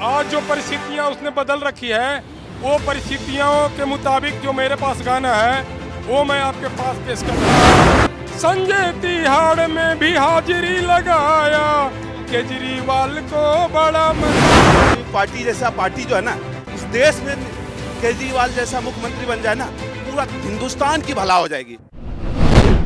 आज जो परिस्थितियाँ उसने बदल रखी है, वो परिस्थितियों के मुताबिक जो मेरे पास गाना है वो मैं आपके पास पेश कर रहा हूँ। संजय तिहाड़ में भी हाजिरी लगाया, केजरीवाल को बड़ा पार्टी जैसा पार्टी जो है ना, इस देश में केजरीवाल जैसा मुख्यमंत्री बन जाए ना, पूरा हिंदुस्तान की भला हो जाएगी।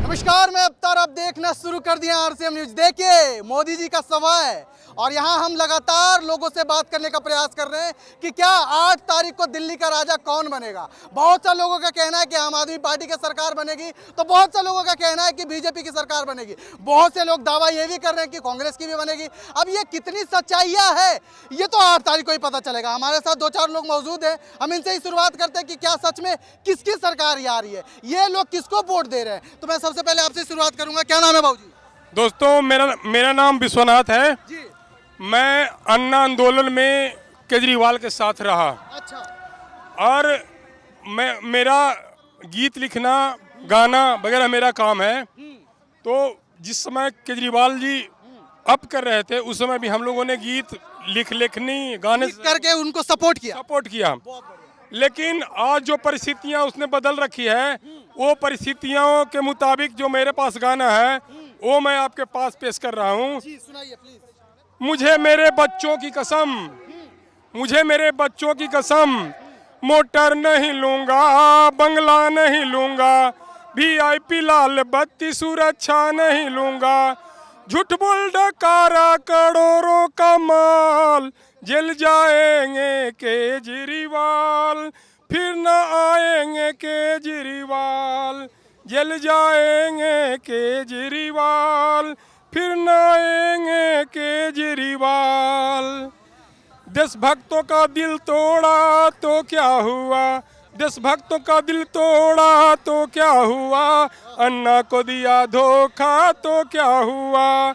नमस्कार, मैं अवतार, आप देखना शुरू कर दिया आरसीएम न्यूज। देखिए, मोदी जी का सभा है और यहाँ हम लगातार लोगों से बात करने का प्रयास कर रहे हैं कि क्या 8 तारीख को दिल्ली का राजा कौन बनेगा। बहुत सा लोगों का कहना है कि आम आदमी पार्टी की सरकार बनेगी, तो बहुत सा लोगों का कहना है कि बीजेपी की सरकार बनेगी। बहुत से लोग दावा ये भी कर रहे हैं कि कांग्रेस की भी बनेगी। अब ये कितनी सच्चाइयाँ है ये तो 8 तारीख को ही पता चलेगा। हमारे साथ 2-4 लोग मौजूद हैं, हम इनसे ही शुरुआत करते हैं कि क्या सच में किसकी सरकार आ रही है, ये लोग किसको वोट दे रहे हैं। तो मैं सबसे पहले आपसे शुरुआत करूंगा, क्या नाम है बाबूजी? दोस्तों, मेरा नाम विश्वनाथ है जी। मैं अन्ना आंदोलन में केजरीवाल के साथ रहा। अच्छा। और मेरा गीत लिखना, गाना वगैरह मेरा काम है। तो जिस समय केजरीवाल जी अप कर रहे थे, उस समय भी हम लोगों ने गीत लिखनी गाने करके उनको सपोर्ट किया। लेकिन आज जो परिस्थितियाँ उसने बदल रखी है, वो परिस्थितियों के मुताबिक जो मेरे पास गाना है वो मैं आपके पास पेश कर रहा हूँ। जी, सुनाइए प्लीज। मुझे मेरे बच्चों की कसम, मोटर नहीं लूंगा, बंगला नहीं लूंगा, वीआईपी लाल बत्ती सुरक्षा नहीं लूंगा, झूठ बोल डकारा करोड़ों का माल, जेल जाएंगे केजरीवाल, फिर न आएंगे केजरीवाल, जेल जाएंगे केजरीवाल, फिर न आएंगे केजरीवाल। देशभक्तों का दिल तोड़ा तो क्या हुआ, देशभक्तों का दिल तोड़ा तो क्या हुआ, अन्ना को दिया धोखा तो क्या हुआ,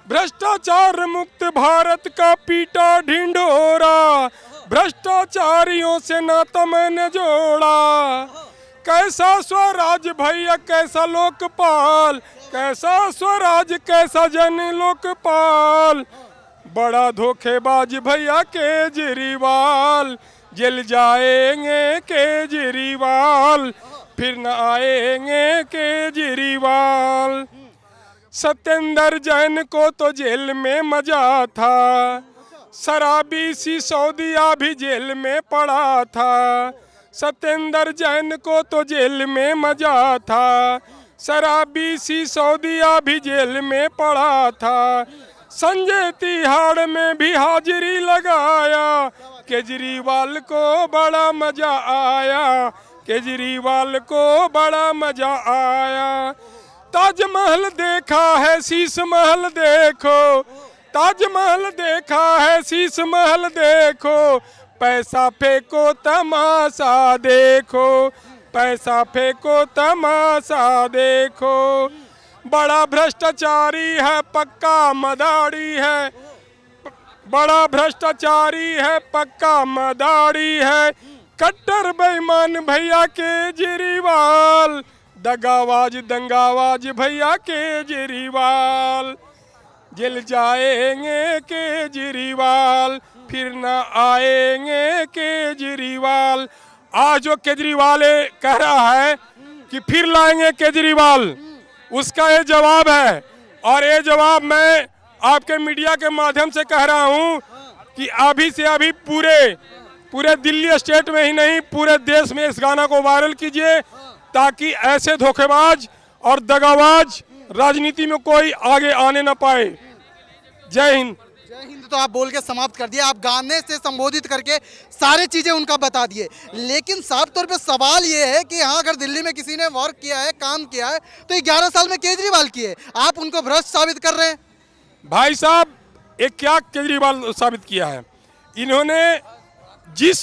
भ्रष्टाचार मुक्त भारत का पीटा ढिंढोरा, भ्रष्टाचारियों से नाता मैंने जोड़ा, कैसा स्वराज भैया कैसा लोकपाल, कैसा स्वराज कैसा जन लोकपाल, बड़ा धोखेबाज भैया केजरीवाल, जेल जाएंगे केजरीवाल, फिर न आएंगे केजरीवाल। सत्येंद्र जैन को तो जेल में मजा था, शराबी सिसोदिया भी जेल में पड़ा था, सत्येंद्र जैन को तो जेल में मजा था, शराबी सिसोदिया भी जेल में पड़ा था, संजय तिहाड़ में भी हाजिरी लगाया, केजरीवाल को बड़ा मजा आया, केजरीवाल को बड़ा मजा आया। ताजमहल देखा है शीश महल देखो, ताजमहल देखा है शीश महल देखो, पैसा फेंको तमाशा देखो, पैसा फेंको तमाशा देखो, बड़ा भ्रष्टाचारी है पक्का मदारी है, बड़ा भ्रष्टाचारी है पक्का मदारी है, कट्टर बेईमान भैया केजरीवाल, दगाबाज दंगाबाज भैया केजरीवाल, जेल जाएंगे केजरीवाल, फिर न आएंगे केजरीवाल। आज जो केजरीवाल कह रहा है कि फिर लाएंगे केजरीवाल, उसका ये जवाब है। और ये जवाब मैं आपके मीडिया के माध्यम से कह रहा हूँ कि अभी से अभी पूरे दिल्ली स्टेट में ही नहीं, पूरे देश में इस गाना को वायरल कीजिए, ताकि ऐसे धोखेबाज और दगाबाज राजनीति में कोई आगे आने न पाए। जय हिंद। जय हिंद तो आप बोल के समाप्त कर दिए, आप गाने से संबोधित करके सारी चीजें उनका बता दिए। लेकिन साफ तौर पे सवाल ये है कि हाँ, अगर दिल्ली में किसी ने वर्क किया है, काम किया है, तो 11 साल में केजरीवाल किए, आप उनको भ्रष्ट साबित कर रहे हैं। भाई साहब, एक क्या केजरीवाल साबित किया है, इन्होंने जिस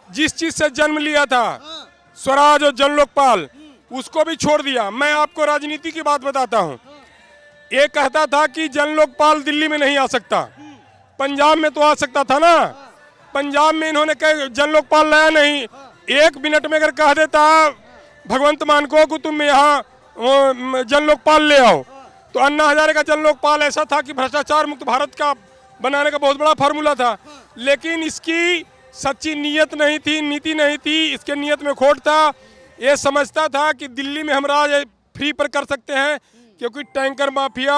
चीज से जन्म लिया था, स्वराज और जन लोकपाल, उसको भी छोड़ दिया। मैं आपको राजनीति की बात बताता हूँ। ये कहता था कि जन लोकपाल दिल्ली में नहीं आ सकता, पंजाब में तो आ सकता था ना। पंजाब में इन्होंने कहा जन लोकपाल लाया नहीं। 1 मिनट में अगर कह देता भगवंत मान को कि तुम यहाँ जन लोकपाल ले आओ, तो अन्ना हजारे का जन लोकपाल ऐसा था कि भ्रष्टाचार मुक्त भारत का बनाने का बहुत बड़ा फार्मूला था, लेकिन इसकी सच्ची नीयत नहीं थी, नीति नहीं थी, इसके नीयत में खोट था। ये समझता था कि दिल्ली में हम राज फ्री पर कर सकते हैं, क्योंकि टैंकर माफिया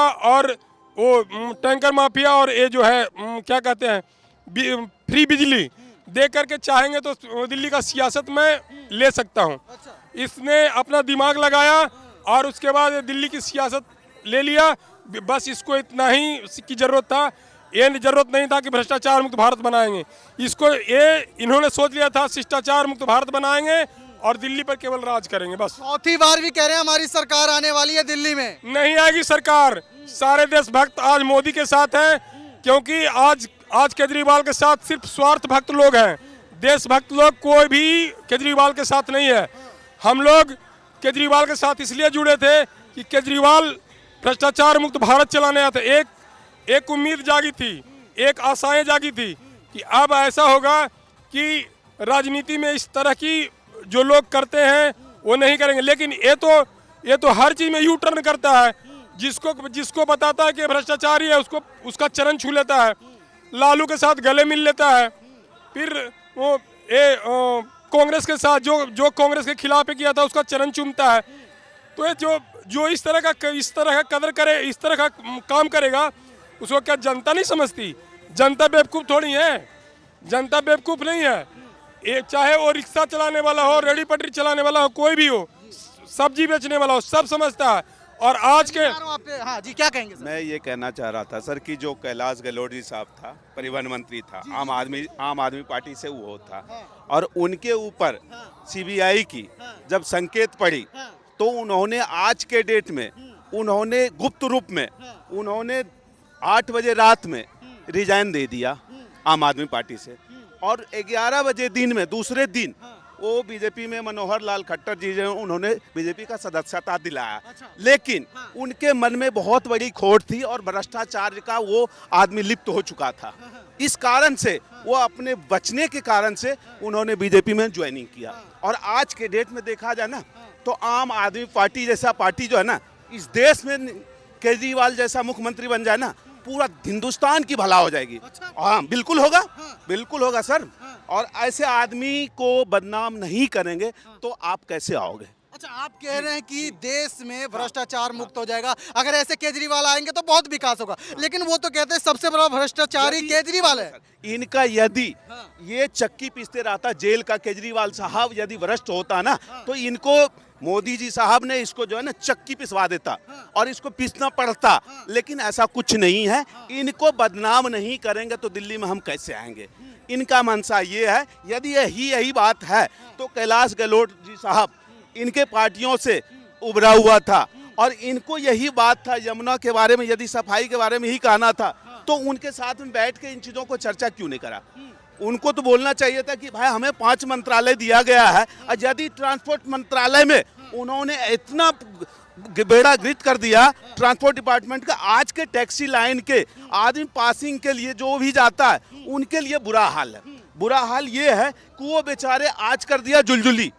और ये जो है क्या कहते हैं फ्री बिजली दे करके चाहेंगे तो दिल्ली का सियासत में ले सकता हूँ। इसने अपना दिमाग लगाया और उसके बाद दिल्ली की सियासत ले लिया। बस इसको इतना ही की जरूरत था, ये जरूरत नहीं था कि भ्रष्टाचार मुक्त भारत बनाएंगे। इन्होंने सोच लिया था शिष्टाचार मुक्त भारत बनाएंगे और दिल्ली पर केवल राज करेंगे बस। चौथी बार भी कह रहे हैं हमारी सरकार आने वाली है दिल्ली में। नहीं आएगी सरकार। सारे देशभक्त आज मोदी के साथ हैं, क्योंकि आज केजरीवाल के साथ सिर्फ स्वार्थ भक्त लोग हैं। देशभक्त लोग कोई भी केजरीवाल के साथ नहीं है। हम लोग केजरीवाल के साथ इसलिए जुड़े थे कि केजरीवाल भ्रष्टाचार मुक्त भारत चलाने आते। एक उम्मीद जागी थी, एक आशाएं जागी थी कि अब ऐसा होगा कि राजनीति में इस तरह की जो लोग करते हैं वो नहीं करेंगे। लेकिन ये तो हर चीज में यू टर्न करता है। जिसको बताता है कि भ्रष्टाचारी है उसका चरण छू लेता है, लालू के साथ गले मिल लेता है, फिर वो कांग्रेस के साथ जो कांग्रेस के खिलाफ किया था उसका चरण चूमता है। तो ये जो इस तरह का कदर करे, इस तरह का काम करेगा, उसको क्या जनता नहीं समझती? जनता बेवकूफ़ थोड़ी है, जनता बेवकूफ़ नहीं है। ये चाहे वो रिक्शा चलाने वाला हो, रेडी पटरी चलाने वाला हो, कोई भी हो, सब्जी बेचने वाला हो, सब समझता है। और आज के हाँ जी, क्या कहेंगे सर? मैं ये कहना चाह रहा था सर कि जो कैलाश गहलोत जी साहब था, परिवहन मंत्री था, आम आदमी पार्टी से वो था, और उनके ऊपर सीबीआई की जब संकेत पड़ी तो उन्होंने आज के डेट में उन्होंने गुप्त रूप में उन्होंने 8 बजे रात में रिजाइन दे दिया आम आदमी पार्टी से, और 11 बजे दिन में दूसरे दिन वो बीजेपी में मनोहर लाल खट्टर जी जो उन्होंने बीजेपी का सदस्यता दिलाया। लेकिन उनके मन में बहुत बड़ी खोट थी और भ्रष्टाचार का वो आदमी लिप्त हो चुका था। इस कारण से वो अपने बचने के कारण से उन्होंने बीजेपी में ज्वाइनिंग किया। और आज के डेट में देखा जाए ना तो आम आदमी पार्टी जैसा पार्टी जो है ना, इस देश में केजरीवाल जैसा मुख्यमंत्री बन जाए ना, पूरा हिंदुस्तान की भला हो जाएगी। हाँ बिल्कुल होगा, बिल्कुल होगा सर। और ऐसे आदमी को बदनाम नहीं करेंगे तो आप कैसे आओगे? अच्छा, आप कह रहे हैं कि देश में भ्रष्टाचार मुक्त हो जाएगा अगर ऐसे केजरीवाल आएंगे तो बहुत विकास होगा, लेकिन वो तो कहते हैं सबसे बड़ा भ्रष्टाचारी केजरीवाल है। इनका यदि ये चक्की पीसते रहता जेल का केजरीवाल साहब यदि भ्रष्ट होता ना, तो इनको मोदी जी साहब ने इसको जो है ना चक्की पिसवा देता और इसको पीसना पड़ता। लेकिन ऐसा कुछ नहीं है। इनको बदनाम नहीं करेंगे तो दिल्ली में हम कैसे आएंगे? इनका मनसा ये है। यदि यही बात है तो कैलाश गहलोत जी साहब इनके पार्टियों से उभरा हुआ था और इनको यही बात था यमुना के बारे में, यदि सफाई के बारे में ही कहना था तो उनके साथ में बैठ के इन चीज़ों को चर्चा क्यों नहीं करा? उनको तो बोलना चाहिए था कि भाई हमें 5 मंत्रालय दिया गया है, और यदि ट्रांसपोर्ट मंत्रालय में उन्होंने इतना बेड़ा गर्क कर दिया ट्रांसपोर्ट डिपार्टमेंट का, आज के टैक्सी लाइन के आदमी पासिंग के लिए जो भी जाता है उनके लिए बुरा हाल है। बुरा हाल ये है कि वो बेचारे आज कर दिया जुलजुली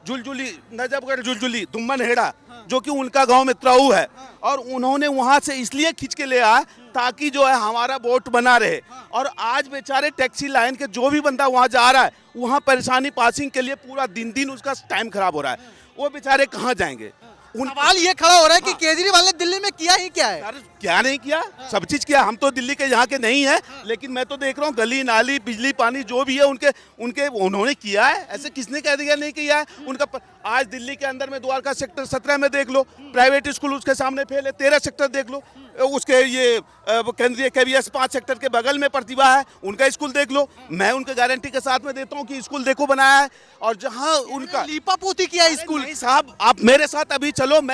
नजफगढ़ जुलजुली दुम्मन हेड़ा जो कि उनका गांव मित्राऊ है, और उन्होंने वहां से इसलिए खींच के ले आया ताकि जो है हमारा वोट बना रहे। और आज बेचारे टैक्सी लाइन के जो भी बंदा वहां जा रहा है, वहां परेशानी पासिंग के लिए पूरा दिन उसका टाइम खराब हो रहा है। वो बेचारे कहाँ जाएंगे? सवाल ये खड़ा हो रहा है कि केजरीवाल ने दिल्ली में किया ही क्या है? सर क्या नहीं किया? सब चीज किया। हम तो दिल्ली के यहाँ के नहीं है, लेकिन मैं तो देख रहा हूँ गली नाली बिजली पानी जो भी है उनके उन्होंने किया है। ऐसे किसने कह दिया नहीं किया है उनका? आज दिल्ली के अंदर में द्वारका सेक्टर 17 में देख लो, प्राइवेट स्कूल उसके सामने फेल है। 13 सेक्टर देख लो, उसके ये केंद्रीय KVS 5 सेक्टर के बगल में प्रतिभा है, उनका स्कूल देख लो। मैं उनके गारंटी के साथ में देता हूँ कि स्कूल देखो बनाया है। और जहाँ उनका लीपापोती किया स्कूल। साहब आप मेरे साथ अभी चलो।